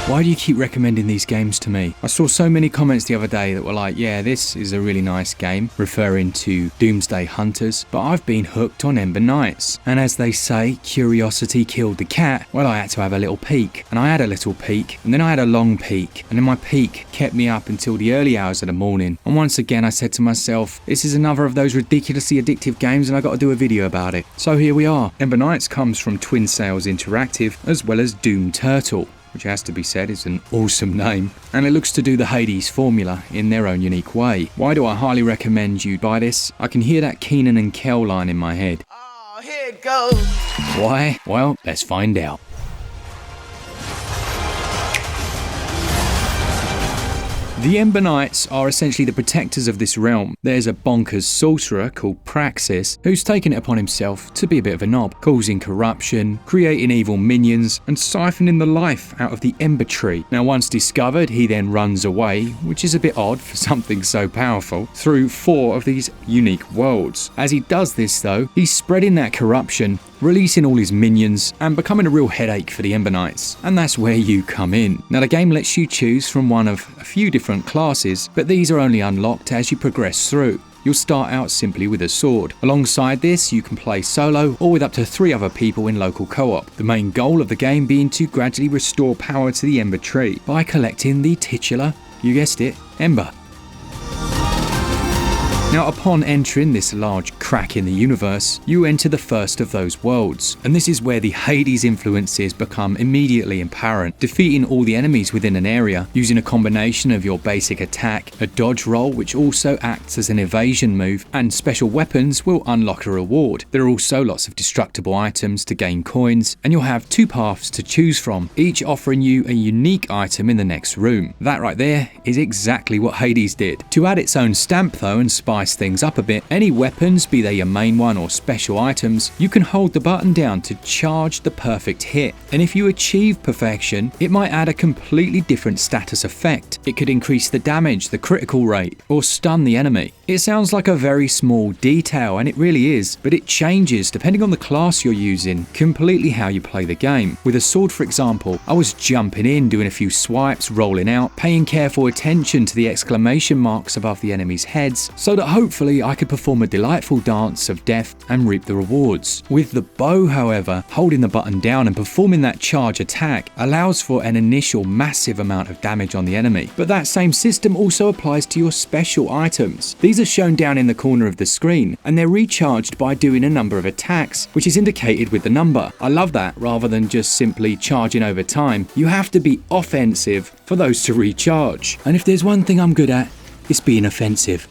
Why do you keep recommending these games to me? I saw so many comments the other day that were like, yeah, this is a really nice game, referring to Doomsday Hunters, but I've been hooked on Ember Knights. And as they say, curiosity killed the cat. Well, I had to have a little peek. And I had a little peek, and then I had a long peek, and then my peek kept me up until the early hours of the morning. And once again, I said to myself, this is another of those ridiculously addictive games and I got to do a video about it. So here we are. Ember Knights comes from Twin Sails Interactive, as well as Doom Turtle, which has to be said is an awesome name, and it looks to do the Hades formula in their own unique way. Why do I highly recommend you buy this? I can hear that Keenan and Kel line in my head. Oh, here it goes. Why? Well, let's find out. The Ember Knights are essentially the protectors of this realm. There's a bonkers sorcerer called Praxis who's taken it upon himself to be a bit of a knob, causing corruption, creating evil minions, and siphoning the life out of the Ember Tree. Now once discovered, he then runs away, which is a bit odd for something so powerful, through 4 of these unique worlds. As he does this though, he's spreading that corruption, releasing all his minions, and becoming a real headache for the Ember Knights. And that's where you come in. Now the game lets you choose from one of a few different classes, but these are only unlocked as you progress through. You'll start out simply with a sword. Alongside this, you can play solo or with up to 3 other people in local co-op. The main goal of the game being to gradually restore power to the Ember Tree by collecting the titular, you guessed it, Ember. Now upon entering this large crack in the universe, you enter the first of those worlds, and this is where the Hades influences become immediately apparent, defeating all the enemies within an area using a combination of your basic attack, a dodge roll which also acts as an evasion move, and special weapons will unlock a reward. There are also lots of destructible items to gain coins, and you'll have 2 paths to choose from, each offering you a unique item in the next room. That right there is exactly what Hades did. To add its own stamp though and spice things up a bit, any weapons, be they your main one or special items, you can hold the button down to charge the perfect hit. And if you achieve perfection, it might add a completely different status effect. It could increase the damage, the critical rate, or stun the enemy. It sounds like a very small detail, and it really is, but it changes depending on the class you're using, completely how you play the game. With a sword, for example, I was jumping in, doing a few swipes, rolling out, paying careful attention to the exclamation marks above the enemies' heads, so that hopefully I could perform a delightful dance of death and reap the rewards. With the bow, however, holding the button down and performing that charge attack allows for an initial massive amount of damage on the enemy, but that same system also applies to your special items. These are shown down in the corner of the screen, and they're recharged by doing a number of attacks, which is indicated with the number. I love that. Rather than just simply charging over time, you have to be offensive for those to recharge. And if there's one thing I'm good at, it's being offensive.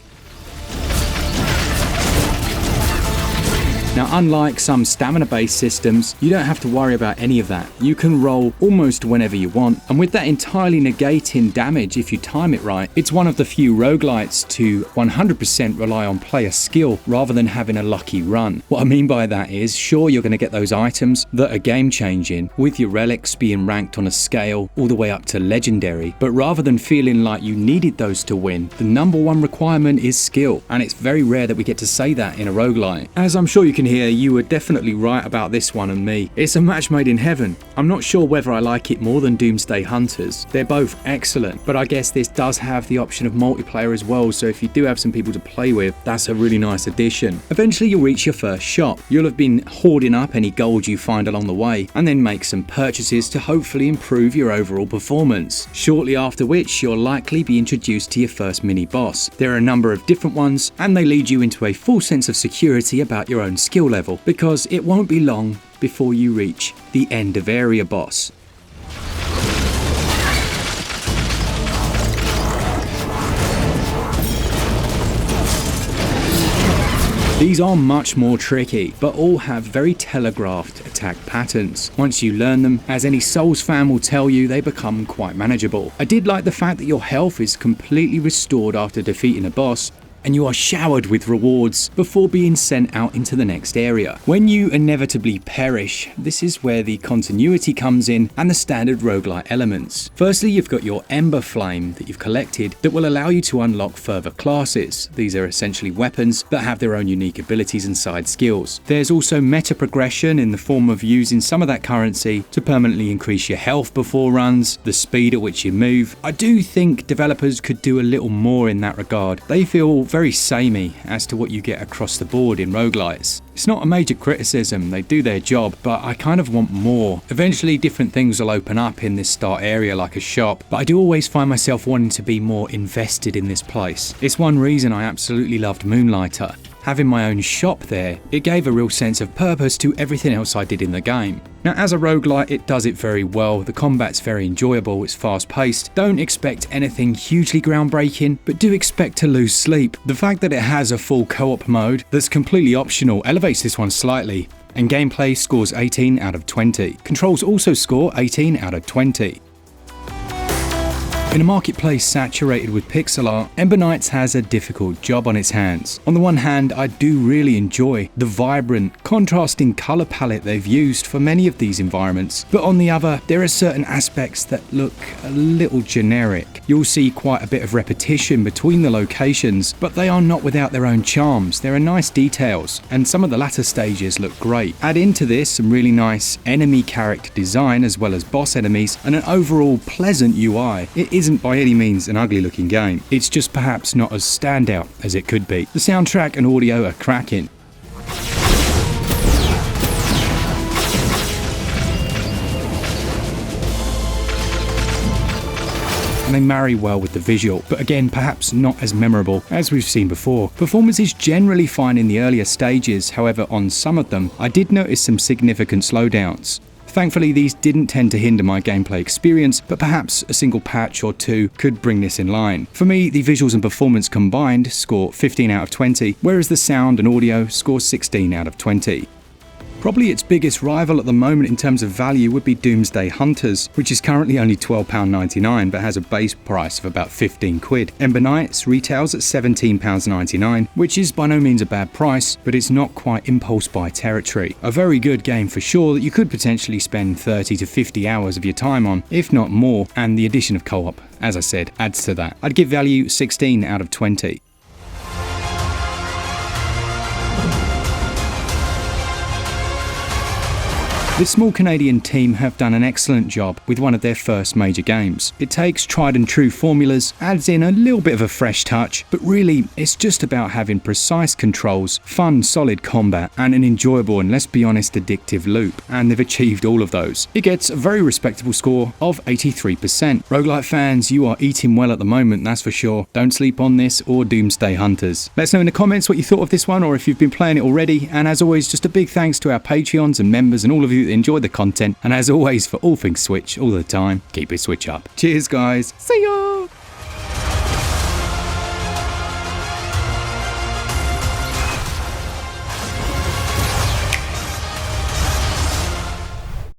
Now, unlike some stamina-based systems, you don't have to worry about any of that. You can roll almost whenever you want, and with that entirely negating damage if you time it right, it's one of the few roguelites to 100% rely on player skill rather than having a lucky run. What I mean by that is, sure, you're going to get those items that are game-changing, with your relics being ranked on a scale all the way up to legendary, but rather than feeling like you needed those to win, the number one requirement is skill, and it's very rare that we get to say that in a roguelite. As I'm sure you can hear, you were definitely right about this one and me. It's a match made in heaven. I'm not sure whether I like it more than Doomsday Hunters. They're both excellent, but I guess this does have the option of multiplayer as well, so if you do have some people to play with, that's a really nice addition. Eventually you'll reach your first shop. You'll have been hoarding up any gold you find along the way, and then make some purchases to hopefully improve your overall performance. Shortly after which, you'll likely be introduced to your first mini-boss. There are a number of different ones, and they lead you into a full sense of security about your own skill level, because it won't be long before you reach the end of area boss. These are much more tricky, but all have very telegraphed attack patterns. Once you learn them, as any Souls fan will tell you, they become quite manageable. I did like the fact that your health is completely restored after defeating a boss, and you are showered with rewards before being sent out into the next area. When you inevitably perish, this is where the continuity comes in and the standard roguelite elements. Firstly, you've got your Ember Flame that you've collected that will allow you to unlock further classes. These are essentially weapons that have their own unique abilities and side skills. There's also meta progression in the form of using some of that currency to permanently increase your health before runs, the speed at which you move. I do think developers could do a little more in that regard. They feel very samey as to what you get across the board in roguelites. It's not a major criticism, they do their job, but I kind of want more. Eventually different things will open up in this start area like Eshop, but I do always find myself wanting to be more invested in this place. It's one reason I absolutely loved Moonlighter. Having my own shop there, it gave a real sense of purpose to everything else I did in the game. Now as a roguelite, it does it very well, the combat's very enjoyable, it's fast paced. Don't expect anything hugely groundbreaking, but do expect to lose sleep. The fact that it has a full co-op mode that's completely optional elevates this one slightly, and gameplay scores 18 out of 20. Controls also score 18 out of 20. In a marketplace saturated with pixel art, Ember Knights has a difficult job on its hands. On the one hand, I do really enjoy the vibrant, contrasting colour palette they've used for many of these environments, but on the other, there are certain aspects that look a little generic. You'll see quite a bit of repetition between the locations, but they are not without their own charms. There are nice details, and some of the latter stages look great. Add into this some really nice enemy character design as well as boss enemies, and an overall pleasant UI. It isn't by any means an ugly looking game, it's just perhaps not as standout as it could be. The soundtrack and audio are cracking. And they marry well with the visual, but again perhaps not as memorable as we've seen before. Performance is generally fine in the earlier stages, however on some of them I did notice some significant slowdowns. Thankfully these didn't tend to hinder my gameplay experience, but perhaps a single patch or two could bring this in line. For me, the visuals and performance combined score 15 out of 20, whereas the sound and audio score 16 out of 20. Probably its biggest rival at the moment in terms of value would be Doomsday Hunters, which is currently only £12.99 but has a base price of about 15 quid. Ember Knights retails at £17.99, which is by no means a bad price, but it's not quite impulse buy territory. A very good game for sure that you could potentially spend 30 to 50 hours of your time on, if not more, and the addition of co-op, as I said, adds to that. I'd give value 16 out of 20. This small Canadian team have done an excellent job with one of their first major games. It takes tried and true formulas, adds in a little bit of a fresh touch, but really it's just about having precise controls, fun solid combat, and an enjoyable and, let's be honest, addictive loop, and they've achieved all of those. It gets a very respectable score of 83%. Roguelite fans, you are eating well at the moment, that's for sure. Don't sleep on this or Doomsday Hunters. Let us know in the comments what you thought of this one, or if you've been playing it already, and as always, just a big thanks to our Patreons and members and all of you that enjoy the content, and as always, for all things Switch all the time, keep it Switch up. Cheers guys, see ya!